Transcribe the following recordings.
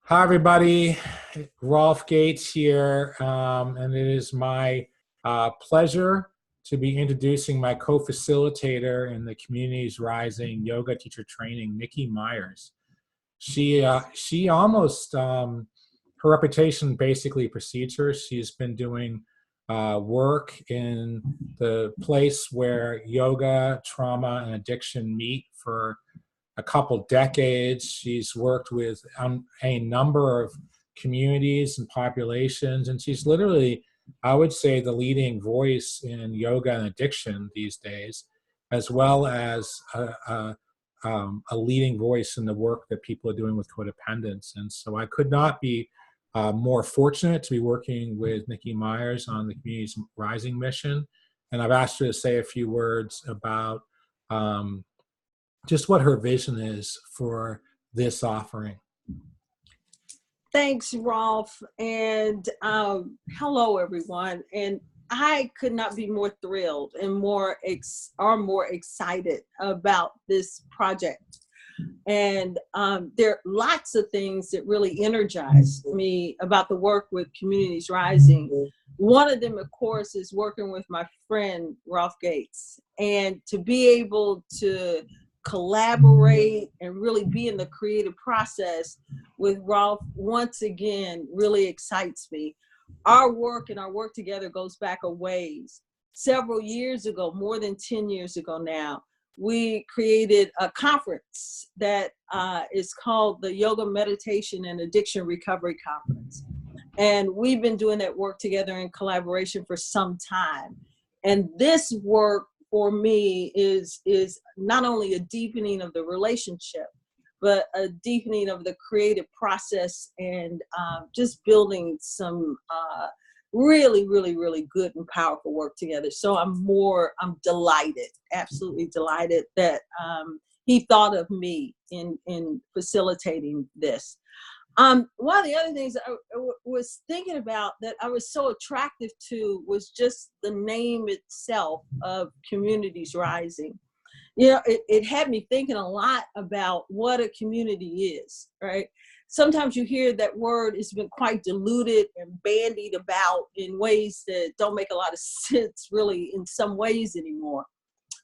Hi, everybody. Rolf Gates here, and it is my pleasure to be introducing my co-facilitator in the Communities Rising yoga teacher training, Nikki Myers. She almost her reputation basically precedes her. She's been doing work in the place where yoga, trauma, and addiction meet for a couple decades. She's worked with a number of communities and populations, and she's literally, I would say, the leading voice in yoga and addiction these days, as well as a leading voice in the work that people are doing with codependence. And so I could not be more fortunate to be working with Nikki Myers on the Communities Rising mission. And I've asked her to say a few words about just what her vision is for this offering. Thanks, Rolf, and hello, everyone. And I could not be more thrilled and more excited about this project. And there are lots of things that really energized me about the work with Communities Rising. One of them, of course, is working with my friend, Rolf Gates, and to be able to collaborate and really be in the creative process with Rolf once again really excites me. Our work and our work together goes back a ways. Several years ago, more than 10 years ago now, we created a conference that is called the Yoga, Meditation, and Addiction Recovery Conference. And we've been doing that work together in collaboration for some time. And this work for me is not only a deepening of the relationship, but a deepening of the creative process and just building some really, really, really good and powerful work together. So I'm delighted, absolutely delighted that he thought of me in facilitating this. One of the other things I was thinking about that I was so attractive to was just the name itself of Communities Rising. You know, it had me thinking a lot about what a community is, right? Sometimes you hear that word has been quite diluted and bandied about in ways that don't make a lot of sense really in some ways anymore.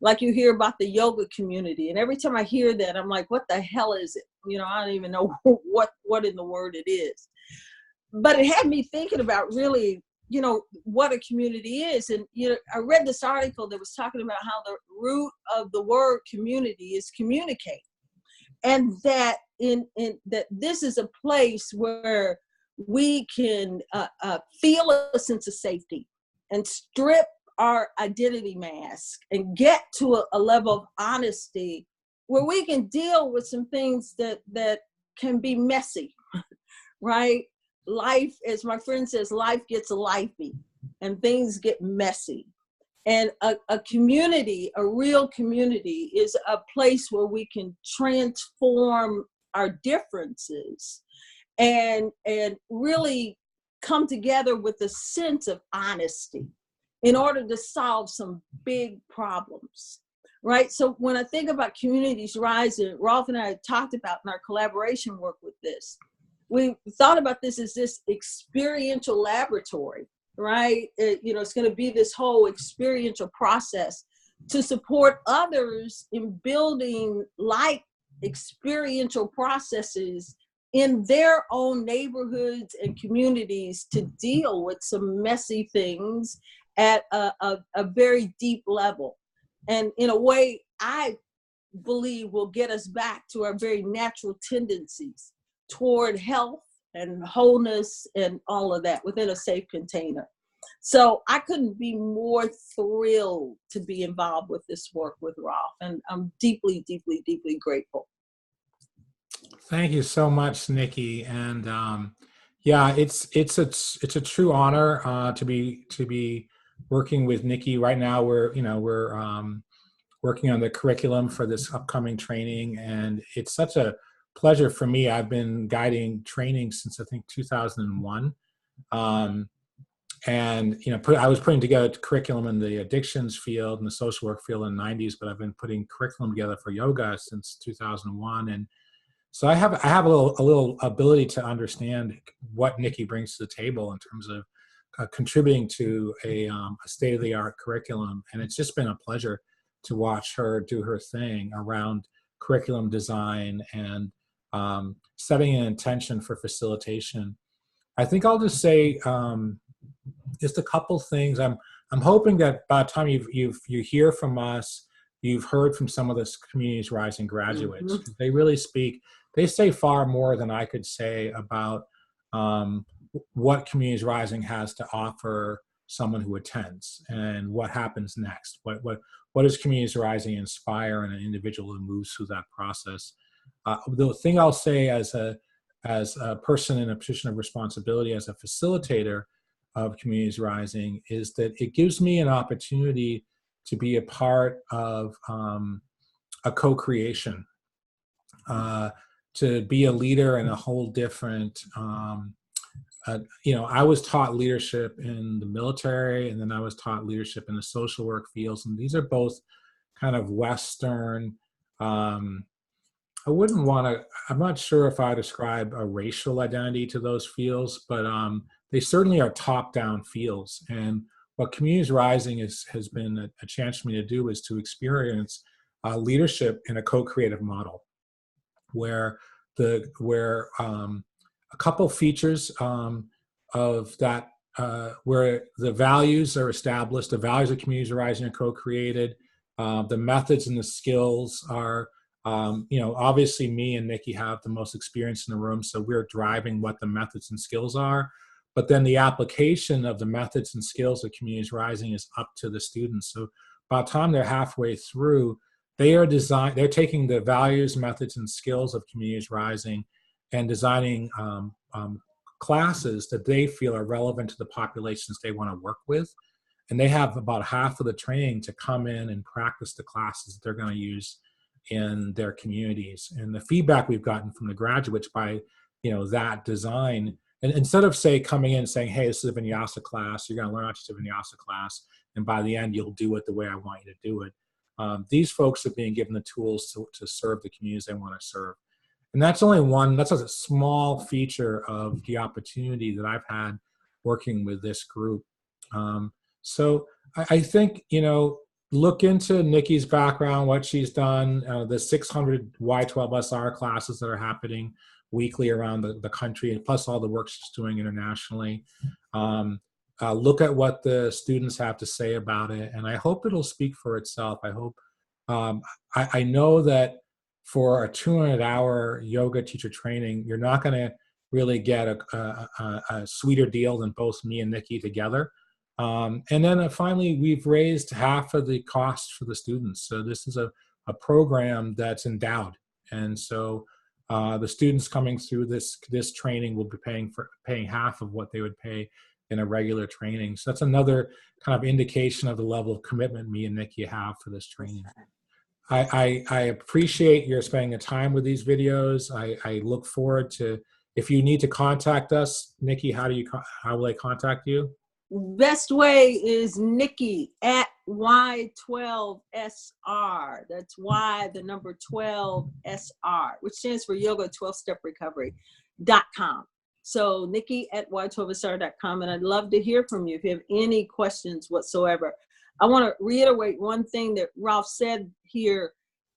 Like you hear about the yoga community, and every time I hear that, I'm like, what the hell is it? You know, I don't even know what in the word it is. But it had me thinking about really, you know, what a community is. And, you know, I read this article that was talking about how the root of the word community is communicate. And that that this is a place where we can feel a sense of safety and strip our identity mask and get to a level of honesty where we can deal with some things that can be messy, right? Life, as my friend says, life gets lifey and things get messy. And a community, a real community, is a place where we can transform our differences and really come together with a sense of honesty in order to solve some big problems, right? So when I think about Communities Rising, Rolf and I had talked about in our collaboration work with this, we thought about this as this experiential laboratory, right? You know, it's going to be this whole experiential process to support others in building like experiential processes in their own neighborhoods and communities to deal with some messy things at a very deep level. And in a way, I believe will get us back to our very natural tendencies toward health and wholeness and all of that within a safe container. So I couldn't be more thrilled to be involved with this work with Rolf, and I'm deeply, deeply, deeply grateful. Thank you so much, Nikki. And yeah, it's a true honor to be working with Nikki right now. We're working on the curriculum for this upcoming training, and it's such a pleasure for me. I've been guiding training since I think 2001. And I was putting together curriculum in the addictions field and the social work field in the 90s, but I've been putting curriculum together for yoga since 2001. And So I have a little ability to understand what Nikki brings to the table in terms of contributing to a state-of-the-art curriculum, and it's just been a pleasure to watch her do her thing around curriculum design and setting an intention for facilitation. I think I'll just say just a couple things. I'm hoping that by the time you hear from us, you've heard from some of the Communities Rising graduates. Mm-hmm. They really speak. They say far more than I could say about what Communities Rising has to offer someone who attends and what happens next. What does Communities Rising inspire in an individual who moves through that process? The thing I'll say as a person in a position of responsibility, as a facilitator of Communities Rising, is that it gives me an opportunity to be a part of a co-creation, to be a leader in a whole different, I was taught leadership in the military, and then I was taught leadership in the social work fields, and these are both kind of Western, I'm not sure if I describe a racial identity to those fields, but they certainly are top-down fields. And what Communities Rising has been a chance for me to do is to experience leadership in a co-creative model, where a couple features of that, where the values are established, the values of Communities Rising are co-created, the methods and the skills are, obviously me and Nikki have the most experience in the room, so we're driving what the methods and skills are. But then the application of the methods and skills of Communities Rising is up to the students. So by the time they're halfway through, they're taking the values, methods, and skills of Communities Rising and designing classes that they feel are relevant to the populations they want to work with. And they have about half of the training to come in and practice the classes that they're going to use in their communities. And the feedback we've gotten from the graduates by, that design, and instead of coming in and saying, hey, this is a vinyasa class, you're going to learn how to do a vinyasa class, and by the end you'll do it the way I want you to do it. These folks are being given the tools to serve the communities they want to serve. And that's a small feature of the opportunity that I've had working with this group. So I think, look into Nikki's background, what she's done, the 600 Y12SR classes that are happening weekly around the country, and plus all the work she's doing internationally. Look at what the students have to say about it, and I hope it'll speak for itself. I hope, I know that for a 200-hour yoga teacher training, you're not going to really get a sweeter deal than both me and Nikki together. And then finally, we've raised half of the cost for the students. So this is a program that's endowed. And so the students coming through this training will be paying half of what they would pay in a regular training. So that's another kind of indication of the level of commitment me and Nikki have for this training. I appreciate your spending the time with these videos. I look forward to, if you need to contact us, Nikki, how will they contact you? Best way is Nikki at Y12SR. That's Y, the number 12SR, which stands for Yoga 12-Step Recovery.com. So Nikki at Y12SR.com. And I'd love to hear from you if you have any questions whatsoever. I want to reiterate one thing that Rolf said here.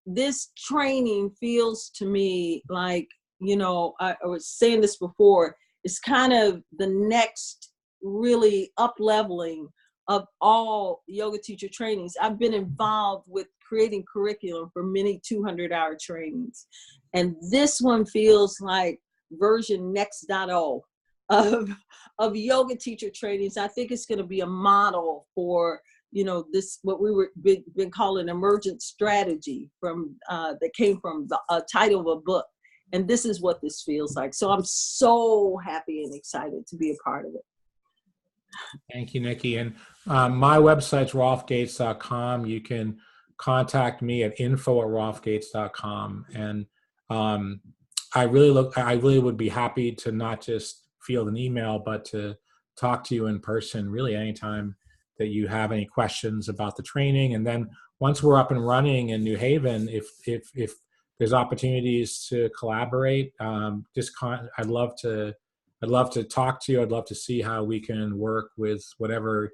This training feels to me like, I was saying this before, it's kind of the next really up-leveling of all yoga teacher trainings. I've been involved with creating curriculum for many 200-hour trainings. And this one feels like version next.0 of yoga teacher trainings. I think it's going to be a model for, this, what we been calling emergent strategy from that came from the title of a book. And this is what this feels like. So I'm so happy and excited to be a part of it. Thank you, Nikki. And my website's rolfgates.com. You can contact me at info@rolfgates.com. And I really would be happy to not just field an email, but to talk to you in person, really anytime that you have any questions about the training. And then once we're up and running in New Haven, if there's opportunities to collaborate, I'd love to talk to you. I'd love to see how we can work with whatever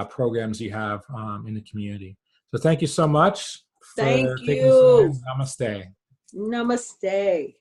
programs you have in the community. So thank you so much for Thank taking the time. you. Namaste. Namaste.